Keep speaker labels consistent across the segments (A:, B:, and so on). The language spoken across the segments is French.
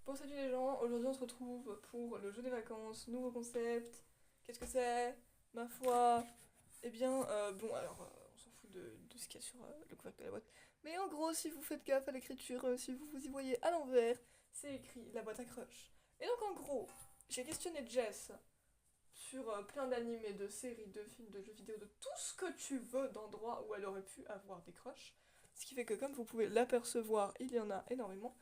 A: Bon, salut les gens, aujourd'hui on se retrouve pour le jeu des vacances, nouveau concept. Qu'est-ce que c'est? Ma foi. Eh bien, bon, alors, on s'en fout de ce qu'il y a sur le couvercle de la boîte. Mais en gros, si vous faites gaffe à l'écriture, si vous vous y voyez à l'envers, c'est écrit la boîte à crush. Et donc, en gros, j'ai questionné Jess sur plein d'animés, de séries, de films, de jeux vidéo, de tout ce que tu veux d'endroits où elle aurait pu avoir des crushs. Ce qui fait que, comme vous pouvez l'apercevoir, il y en a énormément.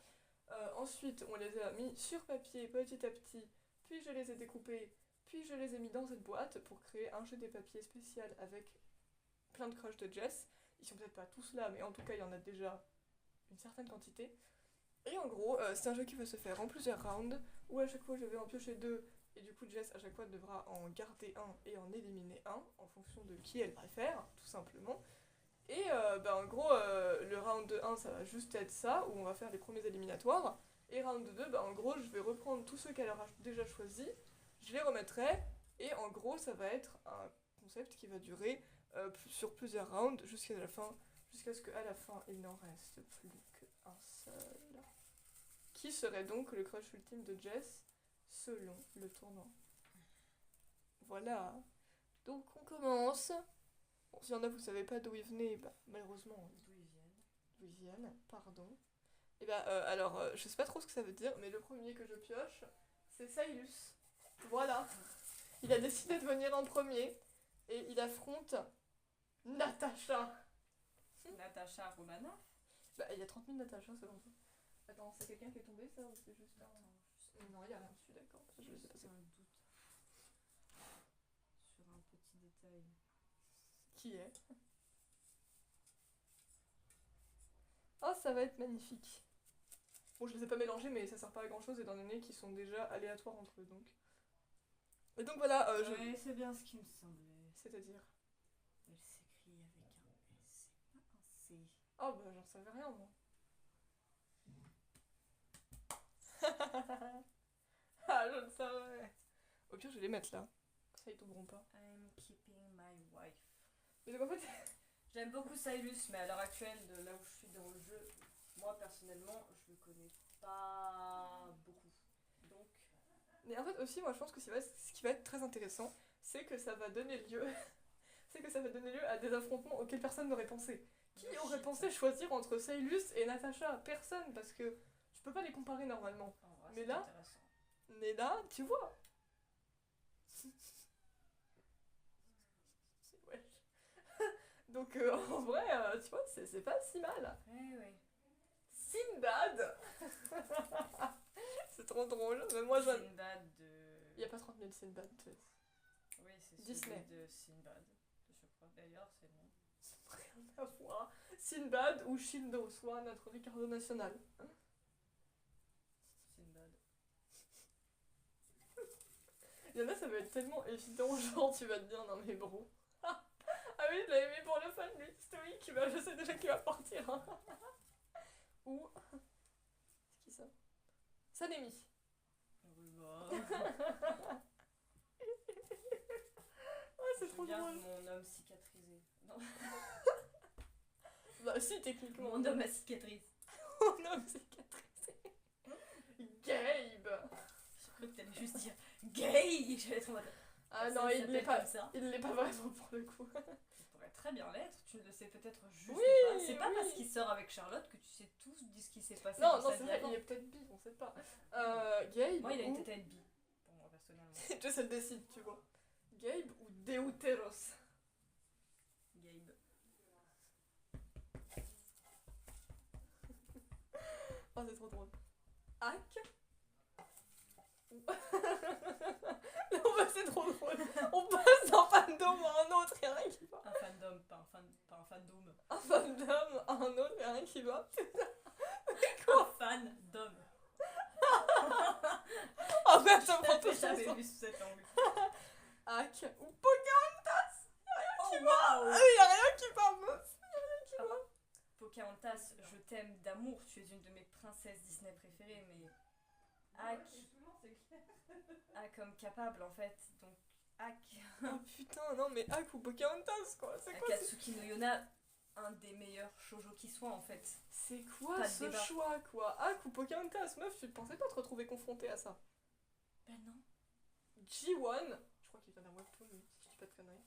A: Ensuite, on les a mis sur papier petit à petit, puis je les ai découpés, puis je les ai mis dans cette boîte pour créer un jeu des papiers spécial avec plein de crushs de Jess. Ils sont peut-être pas tous là, mais en tout cas, il y en a déjà une certaine quantité. Et en gros, c'est un jeu qui va se faire en plusieurs rounds, où à chaque fois je vais en piocher deux, et du coup Jess à chaque fois devra en garder un et en éliminer un, en fonction de qui elle préfère, tout simplement. Et en gros, le round 1, ça va juste être ça, où on va faire les premiers éliminatoires. Et round 2, en gros, je vais reprendre tous ceux qu'elle aura déjà choisis, je les remettrai, et en gros, ça va être un concept qui va durer sur plusieurs rounds jusqu'à la fin, jusqu'à ce qu'à la fin, il n'en reste plus qu'un seul. Qui serait donc le crush ultime de Jess selon le tournoi. Voilà. Donc on commence. Bon, s'il y en a, vous savez pas d'où ils venaient, malheureusement, d'où ils viennent, pardon. Et alors, je sais pas trop ce que ça veut dire, mais le premier que je pioche, c'est Sailus. Voilà. Il a décidé de venir en premier, et il affronte Natacha.
B: Natacha Romanoff.
A: Il y a 30 000 Natacha selon toi. Attends, c'est quelqu'un qui est tombé ça ou c'est juste un... Non, il y a rien dessus, d'accord. Je sais pas.
B: C'est un doute sur un petit détail.
A: Qui est? Oh, ça va être magnifique. Bon, je les ai pas mélangés, mais ça sert pas à grand chose étant donné qu'ils sont déjà aléatoires entre eux, donc. Et donc voilà,
B: Ouais, c'est bien ce qui me semblait.
A: C'est-à-dire?
B: Elle s'écrit avec un S, pas un C.
A: Oh, j'en savais rien, moi. Ah, je le savais. Au pire, je vais les mettre là. Ça, ils tomberont pas.
B: I'm keeping my wife.
A: Mais donc en fait...
B: J'aime beaucoup Cyrus, mais à l'heure actuelle, de là où je suis dans le jeu, moi personnellement, je le connais pas beaucoup. Donc...
A: Mais en fait aussi, moi je pense que ce qui va être très intéressant, c'est que ça va donner lieu... c'est que ça va donner lieu à des affrontements auxquels personne n'aurait pensé. Qui aurait pensé choisir entre Sailus et Natacha? Personne, parce que tu peux pas les comparer normalement.
B: En vrai,
A: Mais
B: c'est
A: là-
B: intéressant.
A: Mais là, tu vois. Wesh. Donc en vrai, tu vois, c'est pas si mal.
B: Ouais.
A: Sinbad. C'est trop drôle. Mais moi, j'aime.
B: Sinbad de...
A: Il y a pas 30 000 Sinbad, tu sais.
B: Oui, c'est
A: Disney.
B: celui de Sinbad. Je crois d'ailleurs, c'est le nom.
A: Rien à voir. Sinbad ou Shindo, soit notre Ricardo national. Hein?
B: Sinbad.
A: Il y en a, ça va être tellement évident, genre tu vas te dire non mais bro. Ah oui, je l'avais mis pour le fun, lui, stoïque, je sais déjà qu'il va partir. Hein. Ou. C'est qui ça? Sanemi.
B: Oui, bah...
A: Ah, c'est trop
B: Je garde
A: drôle.
B: mon homme cicatrisé. Non.
A: Bah si, techniquement.
B: Mon homme à cicatrice.
A: Mon homme cicatrisé. Gabe.
B: Je crois que t'allais juste dire gay. J'allais être en mode...
A: Ah
B: Personne
A: non, il
B: s'appelle
A: l'est pas.
B: comme ça.
A: Il l'est pas vraiment pour le coup.
B: Il pourrait très bien l'être, tu ne le sais peut-être juste
A: Oui,
B: pas. C'est pas
A: oui.
B: parce qu'il sort avec Charlotte que tu sais tout ce qui s'est passé
A: Non,
B: dans
A: non,
B: sa
A: c'est
B: vie
A: vrai,
B: avant.
A: il est peut-être bi, on sait pas. Gabe.
B: Moi, il a
A: ou...
B: une tête à être bi, pour moi, personnellement.
A: Je sais le décide, tu vois. Gabe ou Deuteros.
B: Gabe.
A: Oh, c'est trop drôle. Hack. C'est trop drôle. On passe d'un fandom à un autre, y'a rien qui va.
B: Un fandom, pas un fandom.
A: Un fandom à un autre, y'a rien qui va.
B: Un fan d'homme.
A: Oh, mais attends,
B: Je
A: prends tout
B: l'avais
A: ça.
B: jamais vu sous cet angle.
A: Hack ou Pocahontas.
B: Oh
A: Ah
B: waouh!
A: oui, y'a rien qui va, meuf. Y'a rien qui va.
B: Pocahontas, je t'aime d'amour, tu es une de mes princesses Disney préférées, mais Hack a comme capable en fait, donc Hack.
A: Oh putain, non mais Hack ou Pocahontas quoi, c'est quoi ça?
B: Akatsuki no Yona, un des meilleurs shoujo qui soit en fait.
A: C'est quoi
B: Pas de
A: ce
B: débat.
A: choix, quoi? Ah, Pocahontas, meuf, tu pensais pas te retrouver confrontée à ça?
B: Ben non.
A: G1, je crois qu'il vient d'un webtoon, si je dis pas de conneries.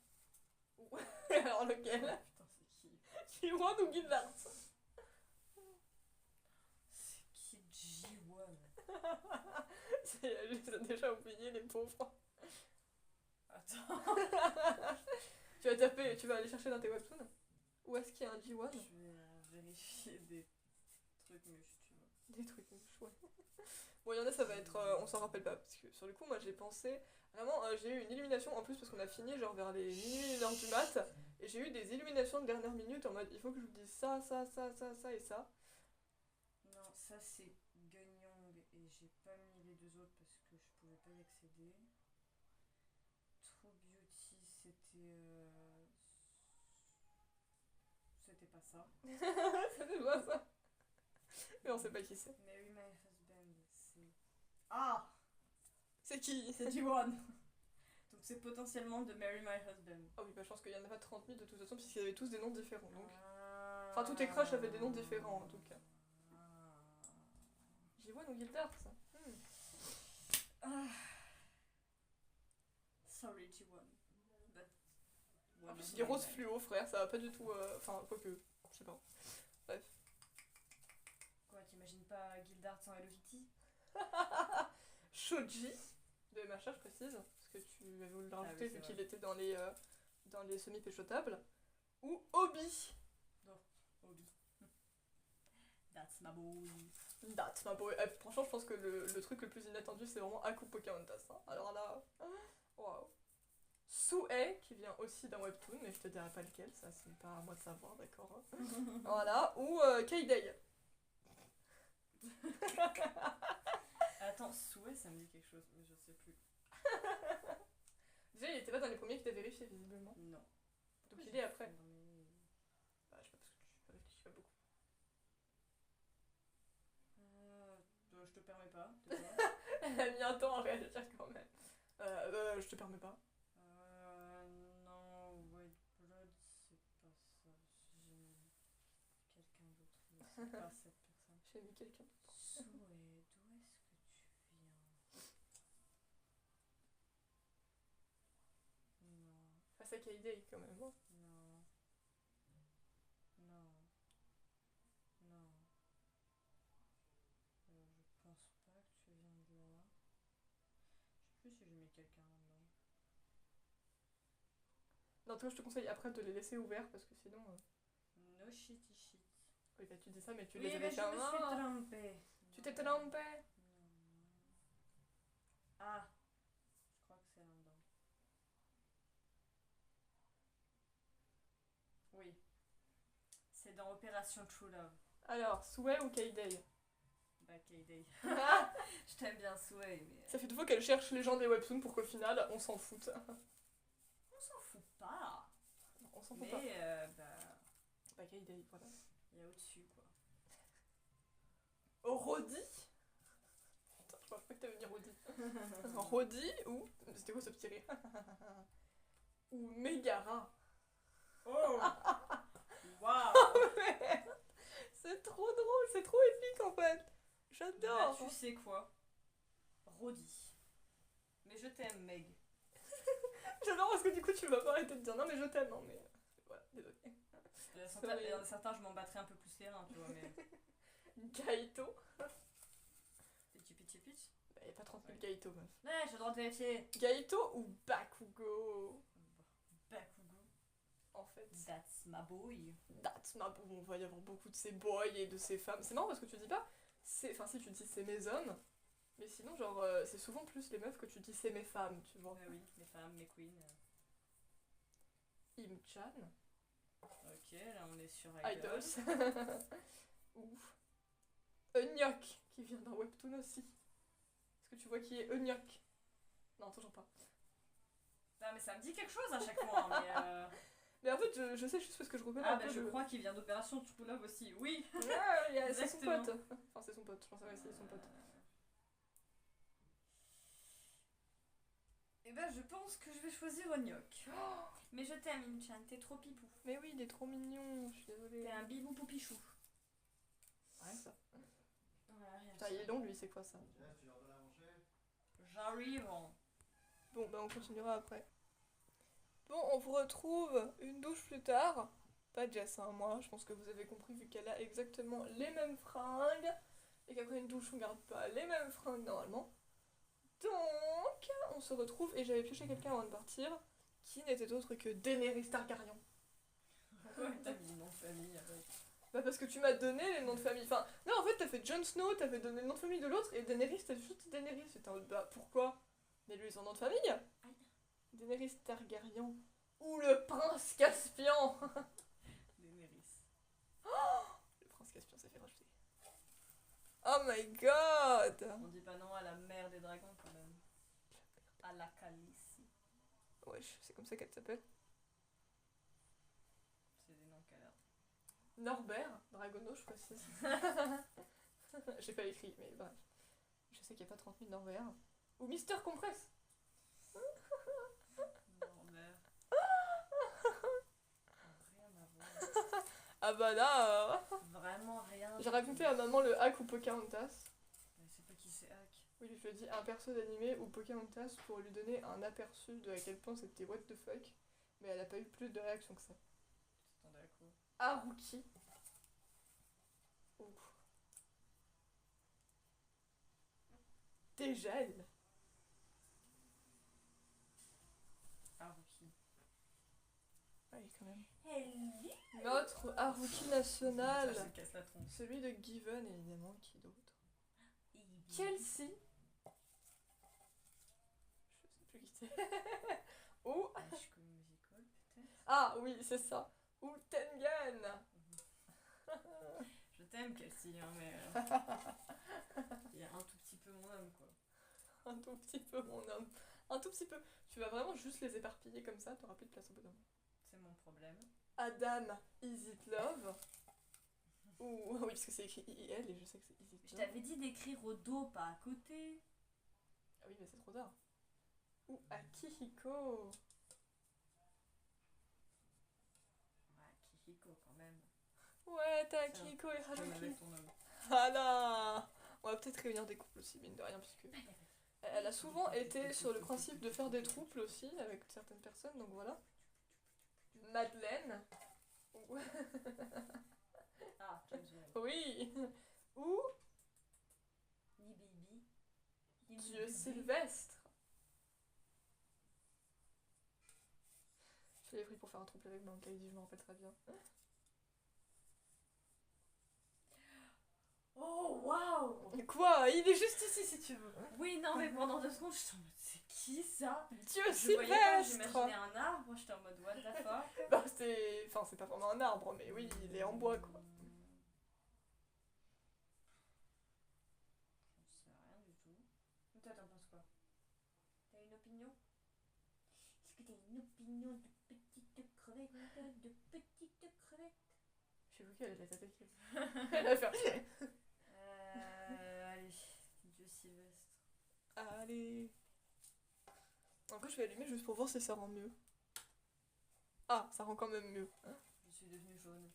A: Ou- Alors lequel?
B: Putain, c'est qui?
A: G1 ou Guildart?
B: C'est qui G1?
A: Je les ai déjà oubliés, les pauvres.
B: Attends.
A: Tu vas taper, tu vas aller chercher dans tes webtoons. Où est-ce qu'il y a un G1?
B: Je vais vérifier des trucs mûches, tu vois.
A: Des trucs mouches, ouais. Bon, il y en a, ça va être. On s'en rappelle pas. Parce que sur le coup, moi j'ai pensé. Vraiment, j'ai eu une illumination en plus parce qu'on a fini genre vers les minuit, 1h du mat. Et j'ai eu des illuminations de dernière minute en mode il faut que je vous dise ça, ça, ça, ça, ça et ça.
B: Non, ça c'est Gunyong et j'ai pas mis les deux autres parce que je pouvais pas y accéder. True Beauty, c'était pas ça.
A: C'était pas ça. Mais on sait pas qui c'est.
B: Marry My Husband, c'est. Ah!
A: C'est qui?
B: C'est G1! Donc c'est potentiellement de Marry My Husband.
A: Ah oui, bah je pense qu'il y en a pas 30 000 de toute façon, puisqu'ils avaient tous des noms différents. Donc.
B: Ah.
A: Enfin, tous tes crushs avaient des noms différents en tout cas.
B: Ah.
A: G1 ou Guildart, ça?
B: Ah. Sorry G1. But
A: En
B: one
A: plus,
B: of
A: il est
B: my
A: rose
B: men.
A: fluo, frère, ça va pas du tout. Enfin, quoique. Je sais pas.
B: Quoi, t'imagines pas Guildart sans Hello Kitty?
A: Shoji, de MHA, je précise, parce que tu avais voulu le rajouter
B: oui,
A: vu
B: c'est
A: qu'il
B: vrai.
A: était dans les semi-péchotables. Ou Obi.
B: Obi. That's my boy.
A: That's my boy. Franchement, je pense que le truc le plus inattendu, c'est vraiment Aku Pocahontas. Hein. Alors là, waouh. Sue, qui vient aussi d'un webtoon, mais je te dirai pas lequel, ça c'est pas à moi de savoir, d'accord. Voilà. Ou Kaidei.
B: Attends, Souhait, ça me dit quelque chose, mais je sais plus.
A: Déjà, il était pas dans les premiers que t'as vérifié, visiblement.
B: Non.
A: Donc il est après. Bah, je sais pas, parce que tu réfléchis pas beaucoup.
B: Je te permets pas. t'es quoi?
A: Elle a mis un temps à réagir quand même. Je te permets pas.
B: Non, White Blood, c'est pas ça. J'ai mis quelqu'un d'autre, mais c'est pas cette personne.
A: J'ai mis quelqu'un.
B: Souhait, d'où est-ce que tu viens? Non,
A: Face à Kaidei quand même. Hein.
B: non, non, non. Je pense pas que tu viens de là. Je sais plus si j'ai mis quelqu'un là-dedans.
A: Non, toi, je te conseille après de les laisser ouverts parce que sinon.
B: No shitty shit.
A: Oui, bah tu dis ça, mais tu
B: Oui,
A: les
B: mais
A: avais
B: je
A: fait
B: me
A: un-
B: suis
A: Ah,
B: trompée.
A: tu t'es trompé.
B: Non. Ah, je crois que c'est là-dedans. Oui. C'est dans Opération True Love.
A: Alors, Sue ou Kaidei?
B: Bah, K-Day. Je t'aime bien, Souhait, mais.
A: Ça fait 2 fois qu'elle cherche les gens des webtoons pour qu'au final, on s'en foute.
B: On s'en fout pas.
A: On s'en fout
B: Mais,
A: pas.
B: bah.
A: Bah, Kaidei, voilà.
B: Il y a au-dessus, quoi.
A: Rodi? Putain, je crois pas que t'avais mis Rodi. Rodi ou. C'était quoi ce petit rire? Ou Megara.
B: Oh Waouh.
A: C'est trop drôle, c'est trop épique en fait.
B: Bah,
A: J'adore.
B: tu sais quoi? Rodi. Mais je t'aime, Meg.
A: J'adore parce que du coup tu vas pas arrêter de dire non mais je t'aime, non mais. Voilà, désolé.
B: Il y en a certains, je m'en battrais un peu plus les reins, tu vois, mais.
A: Gaito.
B: Petit pitch pitch.
A: Bah y'a pas 30 000 Gaito meuf.
B: Ouais, j'ai le droit de vérifier.
A: Gaito ou Bakugo?
B: Bakugo.
A: En fait.
B: That's my boy.
A: That's ma bon, on va y avoir beaucoup de ces boys et de ces femmes. C'est marrant parce que tu dis pas. Enfin si tu dis c'est mes hommes. Mais sinon genre c'est souvent plus les meufs que tu dis c'est mes femmes, tu vois.
B: Oui, mes femmes, mes queens.
A: Im-chan.
B: Ok, là on est sur
A: Idols. Ou Eunhyuk, qui vient d'un webtoon aussi. Est-ce que tu vois qui est Eunhyuk? Non, toujours pas.
B: Non, mais ça me dit quelque chose à chaque fois, hein, mais.
A: Mais en fait, je sais juste parce que je reconnais
B: Ah,
A: un
B: bah
A: peu
B: je
A: le-
B: crois qu'il vient d'Opération True Love aussi, oui!
A: Ouais, c'est son
B: Exactement.
A: pote. Enfin, c'est son pote, je pense que c'est son pote.
B: Eh ben, là, je pense que je vais choisir Ognoc. Mais je t'aime, Inchan, t'es trop pipou.
A: Mais oui, il est trop mignon, je suis désolée.
B: T'es un bibou poupichou.
A: Ouais, ça.
B: Voilà, rien.
A: Putain, il est long lui, c'est quoi ça?
B: J'arrive.
A: Bon, bah on continuera après. Bon, on vous retrouve une douche plus tard. Pas Jess, hein, moi, je pense que vous avez compris vu qu'elle a exactement les mêmes fringues. Et qu'après une douche, on garde pas les mêmes fringues normalement. Donc, on se retrouve et j'avais pioché quelqu'un avant de partir qui n'était autre que Daenerys Targaryen.
B: Pourquoi t'as mis le nom de famille avec?
A: Bah parce que tu m'as donné les noms de famille. Enfin, non, en fait, t'as fait Jon Snow, t'avais donné le nom de famille de l'autre, et Daenerys, t'as juste Daenerys. C'était en mode, bah pourquoi? Mais lui, son nom de famille? Daenerys Targaryen. Ou le prince Caspian.
B: Daenerys.
A: Le prince Caspian s'est fait rajouter. Oh my god!
B: On dit pas non à la mère des dragons quand même. À la Khaleesi.
A: Wesh, c'est comme ça qu'elle s'appelle.
B: C'est des noms qu'elle a.
A: Norbert, Dragono, je précise. J'ai pas écrit, mais bref. Je sais qu'il n'y a pas 30 000 Norbert. Ou Mister Compresse.
B: Norbert. Rien à voir.
A: Ah bah là,
B: Vraiment rien.
A: j'ai raconté à maman le hack ou Pocahontas.
B: Mais c'est pas qui c'est Hack.
A: Oui, je lui ai dit un perso d'animé ou Pocahontas pour lui donner un aperçu de à quel point c'était what the fuck. Mais elle a pas eu plus de réaction que ça.
B: T'attendais à quoi?
A: Haruki. Ouh. Dégel.
B: Haruki.
A: Oui, quand même.
B: Hello.
A: Notre Haruki
B: Ça
A: national.
B: se casse la tronche.
A: Celui de Given, évidemment, qui d'autre? Kelsey. Je sais plus qui c'est. Ou.
B: High School Musical peut-être.
A: Ah oui, c'est ça. Ou Tengen.
B: Je t'aime Kelsey, hein, mais il y a un tout petit peu mon âme quoi.
A: Un tout petit peu, mon homme. Un tout petit peu. Tu vas vraiment juste les éparpiller comme ça, t'auras plus de place au bout d'un moment.
B: C'est mon problème.
A: Adam, Is It Love? Ou. Oui, parce que c'est écrit IIL et je sais que c'est Is It
B: Je
A: Love.
B: t'avais dit d'écrire au dos, pas à côté.
A: Ah oui, mais c'est trop tard. Ou Akihiko.
B: Ouais, Kihiko quand même.
A: Ouais, t'as Akihiko et
B: Je
A: Haruki.
B: avec ton homme.
A: Ah là! On va peut-être réunir des couples aussi, mine de rien, puisque. Elle a souvent été sur le principe de faire des trouples aussi avec certaines personnes, donc voilà. Madeleine. Ou-
B: Ah, James Bond.
A: Oui. Ou
B: Ni Baby.
A: Dieu Sylvestre. Je l'ai pris pour faire un trouble avec Blanca, je me rappelle très bien.
B: Oh waouh!
A: Quoi? Il est juste ici si tu veux.
B: Oui, non, mais pendant 2 secondes, j'étais en mode c'est qui ça?
A: Dieu
B: Je voyais pas,
A: Sylvestre.
B: j'imaginais un arbre, j'étais en mode what the fuck?
A: Bah c'est... Enfin c'est pas vraiment un arbre, mais oui, il est en bois quoi.
B: J'en sais rien du tout. Mais toi, t'en penses quoi? T'as une opinion? Est-ce que t'as une opinion de petite crevette? De petite crevette?
A: Je sais plus qu'elle a tapé qui. Elle a fait...
B: Allez, Dieu Sylvestre.
A: Allez. Après, je vais allumer juste pour voir si ça rend mieux. Ah, ça rend quand même mieux.
B: Je suis devenue jaune.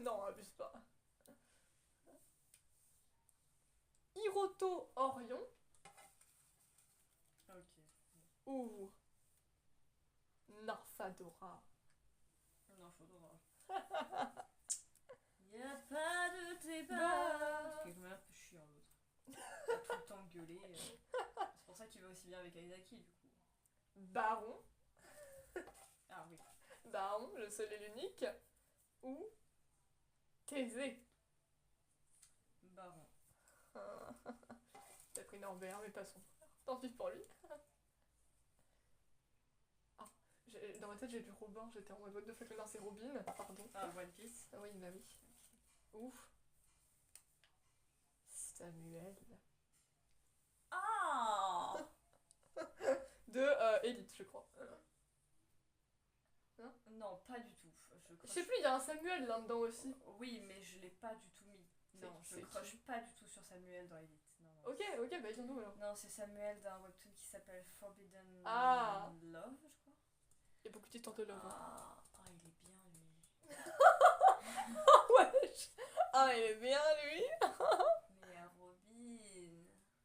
A: Non, abuse pas. Hiroto Orion
B: Ok.
A: ou Narfadora.
B: Non, faudra. Y'a pas de débat. C'est quand même un peu chiant l'autre. Il a tout le temps gueulé. C'est pour ça qu'il va aussi bien avec Aizaki du coup.
A: Baron.
B: Ah oui.
A: Baron, le seul et l'unique. Ou Thésée.
B: Baron.
A: T'as pris Norbert, mais pas son frère. Tant pis pour lui. Ah, dans ma tête j'ai du Robin, j'étais en mode what the fuck, non c'est Robin, pardon.
B: Ah, One Piece.
A: Ah oui, bah oui. Ouf. Samuel.
B: Ah.
A: De Elite, je crois.
B: Non, pas du tout.
A: Je sais plus, il y a un Samuel là-dedans aussi.
B: Oui, mais je l'ai pas du tout mis. Non, je
A: c'est
B: croche pas du tout sur Samuel dans Elite. Non, non.
A: Ok, bah ils ont nous alors.
B: Non, c'est Samuel d'un webtoon qui s'appelle Forbidden
A: Ah.
B: Love, je crois.
A: Il y a beaucoup d'histoires de love.
B: Il est bien lui.
A: Wesh. Ah, il est bien lui.
B: Mais Robin.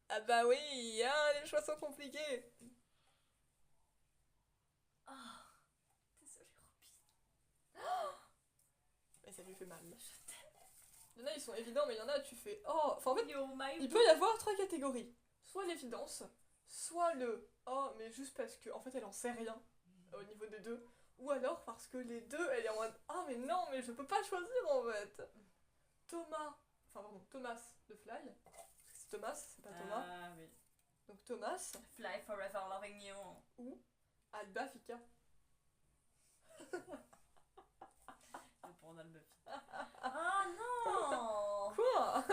A: Ah bah oui, hein, les choix sont compliqués.
B: Désolée Robin.
A: Mais ça lui fait mal. Il y en a, ils sont évidents, mais il y en a, tu fais oh. Enfin, en fait,
B: You're my
A: il peut y avoir 3 catégories. Soit l'évidence, soit le oh, mais juste parce que en fait elle en sait rien au niveau des deux. Ou alors parce que les deux, elle est en mode ah, mais non, mais je peux pas choisir en fait. Thomas de Fly. C'est Thomas, c'est pas Thomas.
B: Ah oui.
A: Donc Thomas.
B: Fly forever loving you.
A: Ou Alba Fika.
B: Le panda de Buffy. Ah non.
A: Quoi?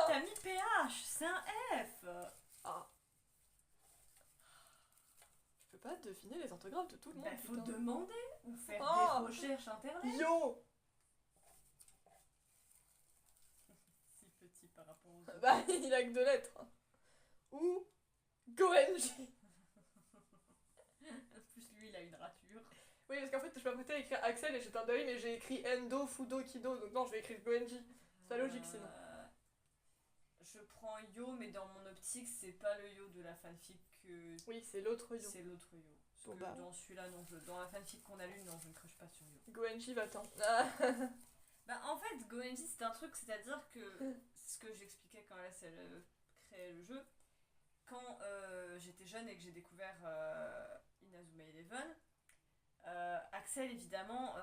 B: T'as mis PH, c'est un F.
A: Ah. Je peux pas deviner les orthographes de tout le monde.
B: Bah faut
A: putain.
B: demander ou faire
A: Ah.
B: des recherches internet.
A: Yo.
B: Si petit par rapport aux autres.
A: Bah il a que 2 lettres. Ou Goenji.
B: En plus lui il a une rature.
A: Oui, parce qu'en fait, je m'apprêtais à écrire Axel et j'étais un deuil, mais j'ai écrit Endo, Fudo, Kido, donc non, je vais écrire Goenji. C'est pas logique sinon.
B: Je prends Yo, mais dans mon optique, c'est pas le Yo de la fanfic que.
A: Oui, c'est l'autre Yo.
B: C'est l'autre Yo. Parce
A: Bon,
B: que
A: bah.
B: dans celui-là, non, dans la fanfic qu'on a lu, non, je ne crush pas sur Yo.
A: Goenji va-t'en.
B: Bah, en fait, Goenji, c'est un truc, c'est-à-dire que. C'est ce que j'expliquais quand elle créait le jeu. Quand j'étais jeune et que j'ai découvert Inazuma Eleven. Axel évidemment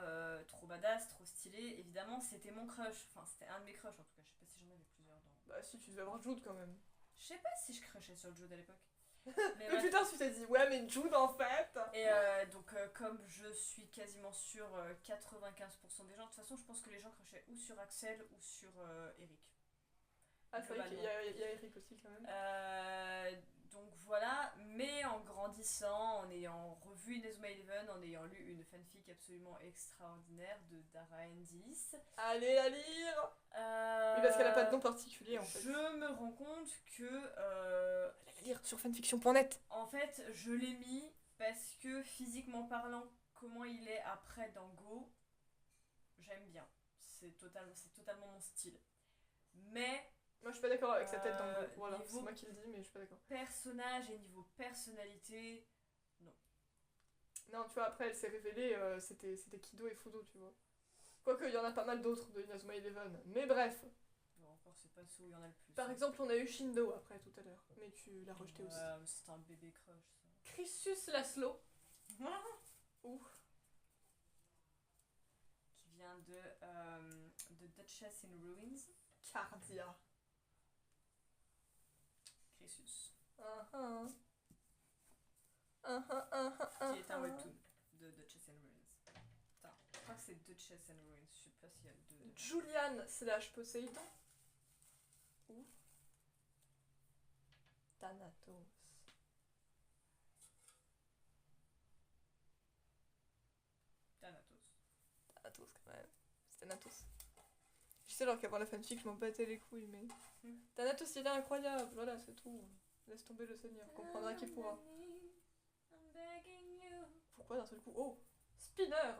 B: trop badass, trop stylé, évidemment c'était mon crush, enfin c'était un de mes crushs en tout cas, je sais pas si j'en avais plusieurs dans...
A: Bah si, tu devais avoir Jude quand même.
B: Je sais pas si je crushais sur Jude à l'époque.
A: Mais
B: ouais.
A: putain, tu t'es dit, ouais, mais Jude en fait.
B: Et donc comme je suis quasiment sûre 95% des gens, de toute façon je pense que les gens crushaient ou sur Axel ou sur Eric.
A: Ah c'est vrai qu'il y a Eric aussi quand même.
B: Donc voilà, mais en grandissant, en ayant revu Inazuma Eleven, en ayant lu une fanfic absolument extraordinaire de Dara Endis.
A: Allez la lire. Oui, parce qu'elle a pas de nom particulier en fait.
B: Je me rends compte que...
A: Allez la lire sur fanfiction.net.
B: En fait, je l'ai mis parce que physiquement parlant, comment il est après dans Go, j'aime bien. C'est totalement mon style. Mais...
A: Moi je suis pas d'accord avec sa tête dans le Go. Voilà,
B: niveau
A: c'est moi qui le dis, mais je suis pas d'accord.
B: Personnage et niveau personnalité, non.
A: Non, tu vois, après elle s'est révélée, c'était Kido et Fudo, tu vois. Quoique, il y en a pas mal d'autres de Inazuma Eleven. Mais bref.
B: Bon, encore, c'est pas ceux où il y en a le plus.
A: Par exemple, on a eu Shindo après tout à l'heure. Mais tu l'as rejeté aussi.
B: C'est un bébé crush, ça.
A: Chrysus Laszlo. Ouh.
B: Qui vient de Duchess in Ruins.
A: Cardia.
B: Chrysus. Qui est un webtoon de Duchess in Ruins. Putain, je crois que c'est Duchess in Ruins. Je sais pas s'il y a deux.
A: Julian / Poséidon. Ou Thanatos. Thanatos quand même. C'est Thanatos. Je sais alors qu'avant la fanfic je m'en battais les couilles mais... Thanatos il est incroyable, voilà c'est tout. Laisse tomber le Seigneur, comprendra qui pourra. Pourquoi d'un seul coup? Oh, Spinner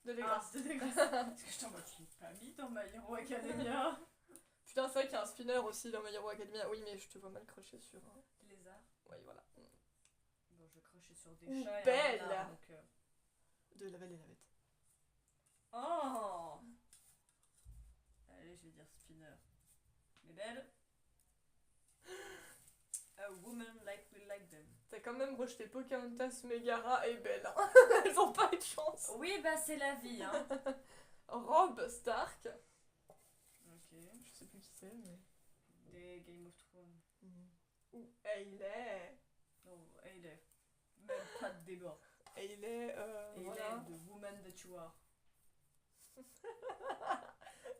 A: de Degrassi.
B: De Degrassi. Parce que je t'en vois, tu l'ai pas mis dans My Hero Academia.
A: Putain, c'est vrai qu'il y a un Spinner aussi dans My Hero Academia. Oui, mais je te vois mal crocher sur un...
B: Lézard.
A: Oui, voilà.
B: Bon, je crochais sur des
A: Ou
B: chats et
A: Belle.
B: un renard, donc...
A: De la Belle et la Bête.
B: Oh. Allez, je vais dire Spinner. Mais Belle. A woman like we like them.
A: T'as quand même rejeté Pocahontas, Megara et Belle. Hein. Elles ont pas eu de chance.
B: Oui, bah c'est la vie, hein.
A: Robb Stark.
B: Ok.
A: Je sais plus qui c'est, mais...
B: Des Game of Thrones.
A: Ou Hayley.
B: Non, Hayley. Même pas de débat.
A: Hayley, voilà.
B: The woman that you are.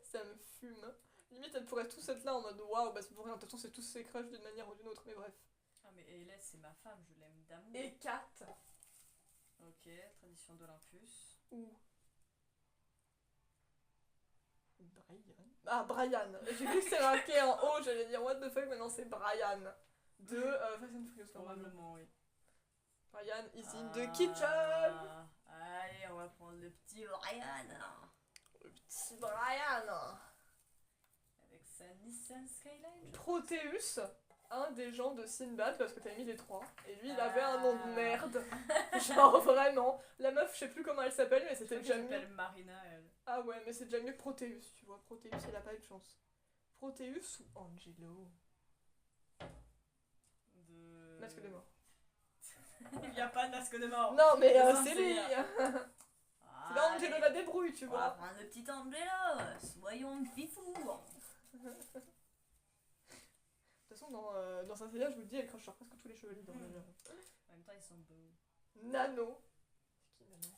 A: Ça me fume. Limite, elles pourraient tous être là en mode waouh, bah c'est pour rien. De toute façon, c'est tous ses crushs d'une manière ou d'une autre, mais bref.
B: Ah, mais Hayley, c'est ma femme, je l'aime d'amour.
A: Et Kat.
B: Ok, tradition d'Olympus.
A: Ou Brian. Ah, Brian. J'ai vu que c'est marqué en haut, j'allais dire what the fuck, maintenant c'est Brian. De Fast and Furious, normalement.
B: Probablement, oui.
A: Brian is in the kitchen.
B: Allez, on va prendre le petit Brian.
A: Le petit Brian.
B: Avec sa Nissan Skyline.
A: Proteus, un des gens de Sinbad, parce que t'as mis les trois. Et lui, il avait un nom de merde. Genre vraiment. La meuf, je sais plus comment elle s'appelle, mais c'était déjà mieux.
B: Elle s'appelle Marina, elle.
A: Ah ouais, mais c'est déjà mieux que Proteus, tu vois. Proteus, il a pas eu de chance. Proteus ou Angelo? Masque de mort.
B: Il n'y a pas de masque de mort.
A: Non, mais
B: Demain,
A: c'est lui. C'est là Angelo la débrouille, tu
B: On va
A: vois.
B: prendre le petit Angelo. Soyons fifous.
A: De toute façon, dans Saint-Seiya, je vous le dis, elle crache sur presque tous les chevaliers dans le jeu.
B: En même temps, ils sont beaux.
A: Nano. C'est qui Nano?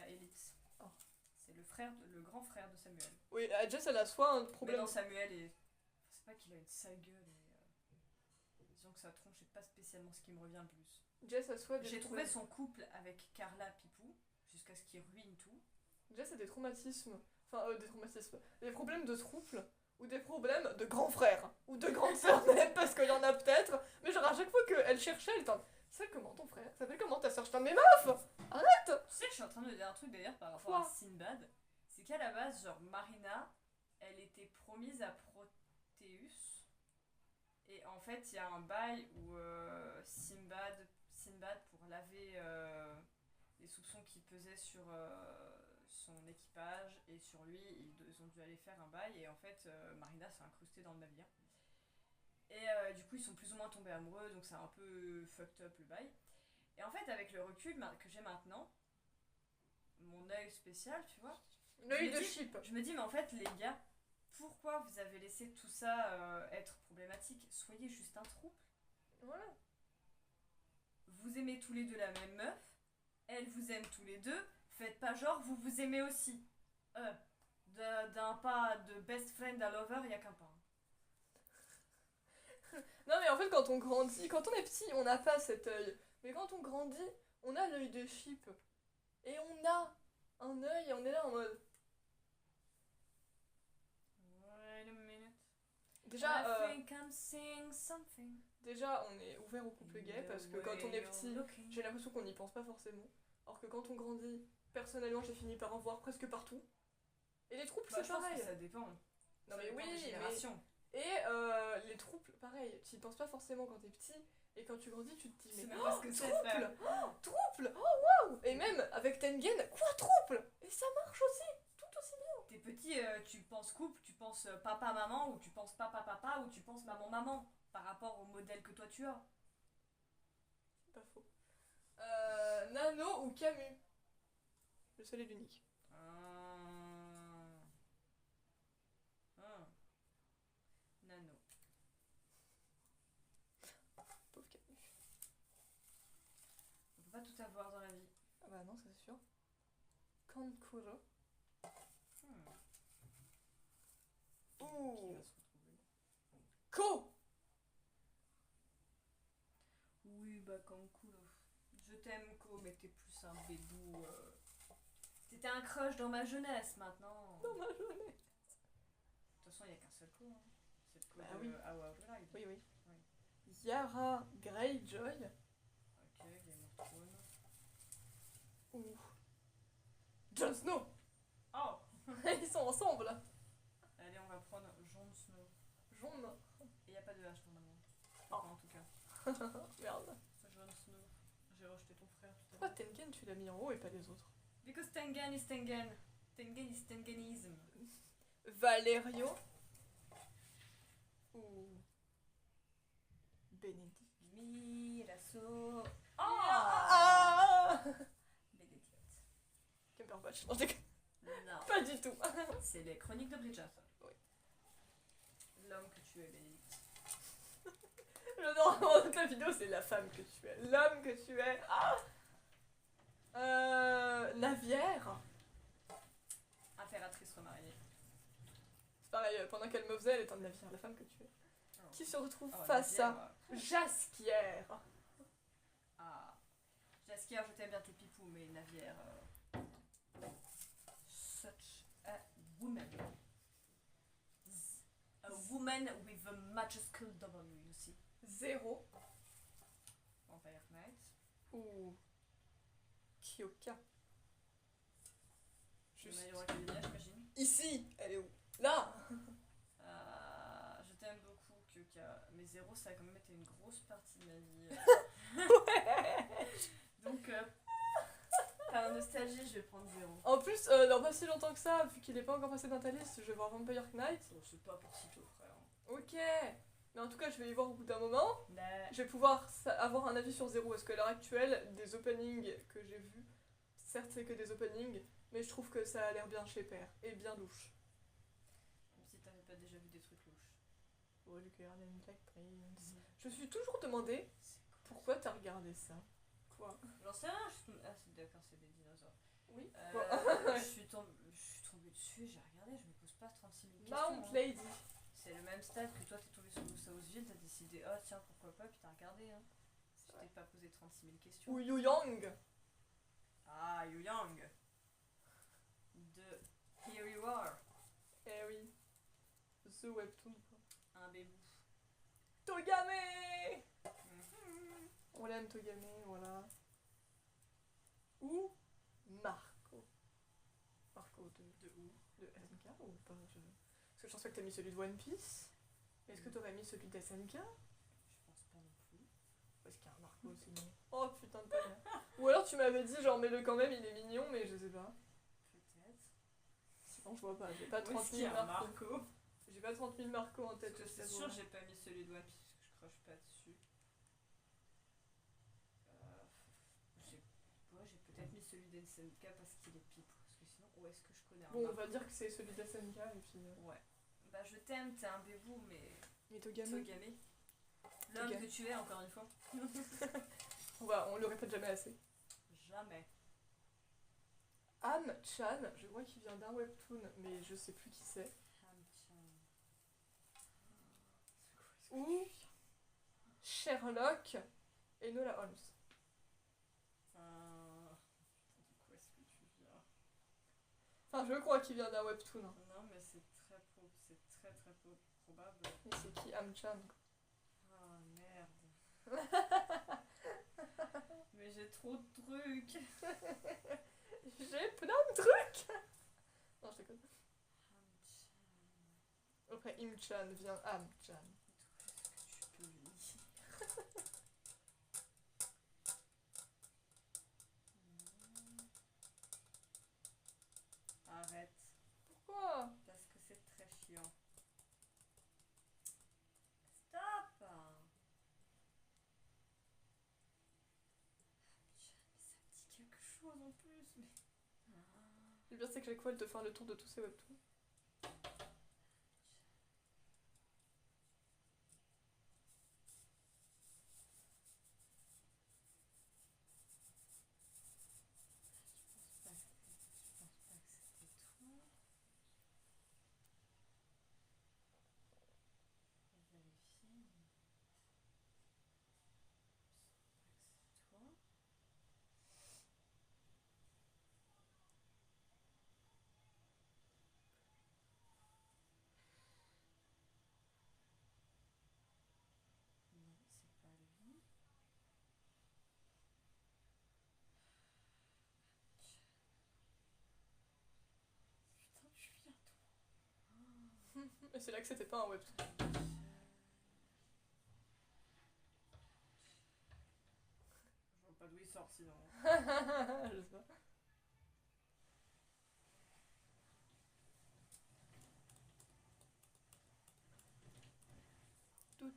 B: Elite.
A: Oh.
B: C'est le grand frère de Samuel.
A: Oui, Jess, elle a soit un
B: Mais
A: problème.
B: non, Samuel est. C'est pas qu'il a une sale gueule, mais. Disons que sa tronche, c'est pas spécialement ce qui me revient le plus.
A: Jess a soit des
B: J'ai trouvé
A: problèmes.
B: son couple avec Carla Pipou, jusqu'à ce qu'il ruine tout.
A: Jess a des traumatismes. Enfin, des traumatismes. Des problèmes de trouble. Ou des problèmes de grand frère. Ou de grande sœur même, parce qu'il y en a peut-être. Mais genre, à chaque fois qu'elle cherchait, elle était. Ça comment ton frère? Ça s'appelle comment ta sœur? Je t'en mais meuf! Arrête!
B: Tu sais que je suis en train de me dire un truc d'ailleurs par rapport
A: Quoi?
B: à Sinbad. C'est qu'à la base, genre Marina, elle était promise à Proteus. Et en fait, il y a un bail où Sinbad, pour laver les soupçons qui pesaient sur son équipage et sur lui, ils ont dû aller faire un bail. Et en fait, Marina s'est incrustée dans le navire. Et du coup, ils sont plus ou moins tombés amoureux, donc c'est un peu fucked up le bail. Et en fait, avec le recul que j'ai maintenant, mon œil spécial, tu vois,
A: L'œil de chip.
B: je me dis, mais en fait, les gars, pourquoi vous avez laissé tout ça être problématique? Soyez juste un trouble.
A: Voilà.
B: Vous aimez tous les deux la même meuf, elle vous aime tous les deux, faites pas genre, vous vous aimez aussi. D'un pas de best friend à lover, y a qu'un pas.
A: Non, mais en fait, quand on grandit, quand on est petit, on n'a pas cet œil. Mais quand on grandit, on a l'œil de chip. Et on a un œil et on est là en mode.
B: Wait a minute.
A: Déjà,
B: I think I'm seeing something.
A: déjà, on est ouvert au couple gay parce que quand on est petit, j'ai l'impression qu'on n'y pense pas forcément. Alors que quand on grandit, personnellement, j'ai fini par en voir presque partout. Et les troupes, c'est
B: je pense
A: pareil.
B: que ça dépend.
A: Non,
B: Ça
A: mais
B: dépend
A: oui,
B: des générations.
A: Et les troupes, pareil, tu y penses pas forcément quand t'es petit. Et quand tu grandis, tu te dis,
B: C'est
A: mais
B: même pas ce que c'est,
A: trouble,
B: frère.
A: trouble, oh waouh. Et même avec Tengen, quoi, trouble. Et ça marche aussi, tout aussi bien.
B: T'es petit, tu penses couple, tu penses papa-maman, ou tu penses papa-papa, ou tu penses maman-maman, par rapport au modèle que toi tu as.
A: C'est pas faux. Nano ou Camus? Le seul et l'unique.
B: Nano.
A: Pauvre Camus.
B: On peut pas tout avoir dans la vie.
A: Ah bah non, c'est sûr. Kankuro.
B: Qui
A: Ouh.
B: va se retrouver?
A: Ko.
B: Oui, bah comme cool. Je t'aime, Ko, mais t'es plus un bébou. T'étais un crush dans ma jeunesse maintenant.
A: Dans ma jeunesse.
B: De toute façon, il n'y a qu'un seul Ko. Hein. C'est le Ko
A: Bah
B: de
A: oui.
B: Our Bride.
A: Oui, oui.
B: Oui.
A: Yara Greyjoy
B: Ok, Game of Thrones.
A: ou Jon Snow.
B: Oh.
A: Ils sont ensemble.
B: Allez, on va prendre Jon Snow.
A: Jaune.
B: Et il n'y a pas de H normalement.
A: Oh.
B: Enfin, en tout cas.
A: Merde.
B: Jon Snow. J'ai rejeté ton frère tout à
A: Pourquoi
B: l'heure.
A: Tengen tu l'as mis en haut et pas les autres?
B: Because Tengen is Tengen. Tengen is Tengenism.
A: Valerio ou Benedict.
B: Mirasso.
A: Ah
B: Benedict.
A: Cumberbatch. Non, je déconne.
B: Non.
A: Pas du tout.
B: C'est les chroniques de Bridgerton.
A: Oui.
B: L'homme que tu es, Bénédicte.
A: Le nom de ta vidéo, c'est la femme que tu es. L'homme que tu es. Ah Navière.
B: Impératrice remariée.
A: C'est pareil, pendant qu'elle me faisait, elle est en Navière, la femme que tu es.
B: Oh.
A: Qui se retrouve
B: Oh,
A: face
B: Navière,
A: à Jaskière.
B: Ah. Jaskier, je t'aime bien tes pipous, mais Navière. Such a woman. woman with a majuscule W, you see.
A: 0.
B: Vampire Knight.
A: Ou Kyoka.
B: Je My Hero Academia, j'imagine.
A: Ici, elle est où? Là.
B: Je t'aime beaucoup, Kyoka. Mais 0, ça a quand même été une grosse partie de ma vie. Donc, par nostalgie, je vais prendre 0.
A: En plus, dans pas si longtemps que ça, vu qu'il est pas encore passé dans ta liste, je vais voir Vampire Knight.
B: Bon, c'est pas pour sitôt, frère.
A: Ok. Mais en tout cas, je vais y voir au bout d'un moment.
B: Mais...
A: Je vais pouvoir avoir un avis sur 0. Parce qu'à l'heure actuelle, des openings que j'ai vus, certes c'est que des openings, mais je trouve que ça a l'air bien chez Père et bien louche.
B: Même si t'avais pas déjà vu des trucs louches.
A: Je suis toujours demandé pourquoi t'as regardé ça. Quoi?
B: J'en sais rien, ah c'est d'accord, c'est des dinosaures.
A: Oui.
B: Je suis tombée dessus, j'ai regardé, je me pose pas 36 000 questions.
A: Mount Lady.
B: C'est le même stade que toi, t'es tombé sur Southville, t'as décidé, oh tiens, pourquoi pas, puis t'as regardé. Hein. Je t'ai pas posé 36 000 questions.
A: Ou Yu Yang.
B: Ah, Yu Yang. De Here You Are.
A: Eh oui. The Webtoon.
B: Un bébou.
A: Togame. On l'aime Togame, voilà. Ou Marco. Marco
B: De où?
A: de SNK ou pas? Parce que je pense pas que t'as mis celui de One Piece. Est-ce que t'aurais mis celui de SNK?
B: Je pense pas non plus.
A: Parce qu'il y a un Marco sinon. Oh putain de panne. Ou alors tu m'avais dit genre mets-le quand même, il est mignon, mais je sais pas.
B: Peut-être.
A: Sinon je vois pas, j'ai pas
B: Où
A: 30
B: est-ce qu'il y
A: 000
B: a un
A: Marco.
B: Marco?
A: J'ai pas 30 000 Marco en tête.
B: Parce que c'est sûr, j'ai pas mis celui de One Piece parce que je croche pas dessus. J'ai peut-être mis celui d'SNK parce qu'il est pipe. Parce que sinon, où est-ce que je connais un
A: Bon, on
B: Marco?
A: va dire que c'est celui de SNK et puis.
B: Ouais. Bah, je t'aime, t'es un bébou, mais.
A: Mais Togame.
B: Togame. L'homme
A: Togame.
B: que tu es, encore une fois.
A: On le répète jamais assez.
B: Jamais.
A: Am-chan, je vois qu'il vient d'un webtoon, mais je sais plus qui c'est.
B: Ham-chan.
A: Ou Sherlock et Nola Holmes.
B: D'où est-ce que tu viens?
A: Enfin, je crois qu'il vient d'un webtoon. Hein.
B: Non, mais c'est très probable.
A: Mais c'est qui Am-chan?
B: Ah merde. Mais j'ai trop de trucs.
A: J'ai plein de trucs. Non, je déconne.
B: Ham-chan.
A: Après Im-chan vient Am-chan.
B: D'où est-ce que tu peux lire? Arrête.
A: Pourquoi?
B: Parce que c'est très chiant. Stop! Mais ça me dit quelque chose en plus, mais...
A: Le pire, c'est que chaque fois, elle te fait le tour de tous ces webtoons.
B: Je pense pas que c'était toi. Je vais vérifier. Je pense pas que c'est toi. Non, c'est pas lui. Putain, tu viens d'où?
A: Et c'est là que c'était pas un webtoon.
B: Je vois pas d'où il sort sinon.
A: Je sais pas.
B: Je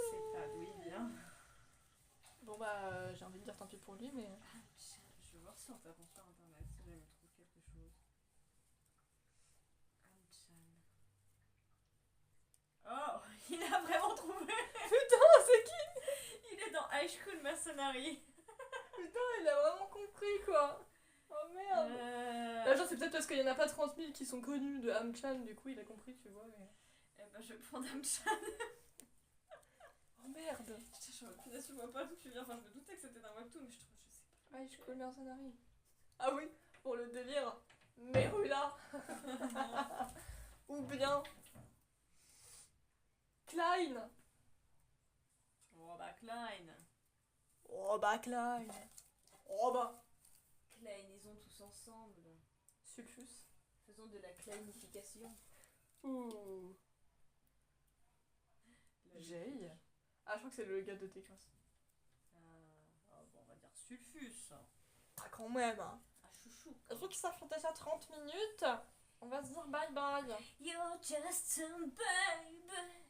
B: sais pas d'où il vient.
A: Bon bah j'ai envie de dire tant pis pour lui mais...
B: Je vais voir si on tape sur internet si jamais je trouve quelque chose. Am-chan. Oh, il a vraiment trouvé.
A: Putain c'est qui?
B: Il est dans High School Mercenary.
A: Putain il a vraiment compris quoi. Oh merde. Là genre c'est peut-être parce qu'il y en a pas 30 000 qui sont connus de Am-chan, du coup il a compris tu vois mais...
B: Eh ben je vais prendre Am-chan.
A: Oh merde.
B: Putain, je vois pas d'où tu viens. Enfin, je me doutais que c'était d'un webtoon, mais je sais pas.
A: Ah, je connais un scénario. Ah oui, pour le délire. Merula. Ou bien Klein.
B: Oh bah, Klein.
A: Oh bah Klein. Oh bah
B: Kleinaison tous ensemble.
A: Sulfus.
B: Faisons de la kleinification.
A: Ouh. Jay. Ah, je crois que c'est le gars de Técras.
B: Bon, on va dire Sulfus.
A: Ah, quand même.
B: Ah, chouchou.
A: Je trouve que ça fait déjà 30 minutes. On va se dire bye bye.
B: You're just a baby.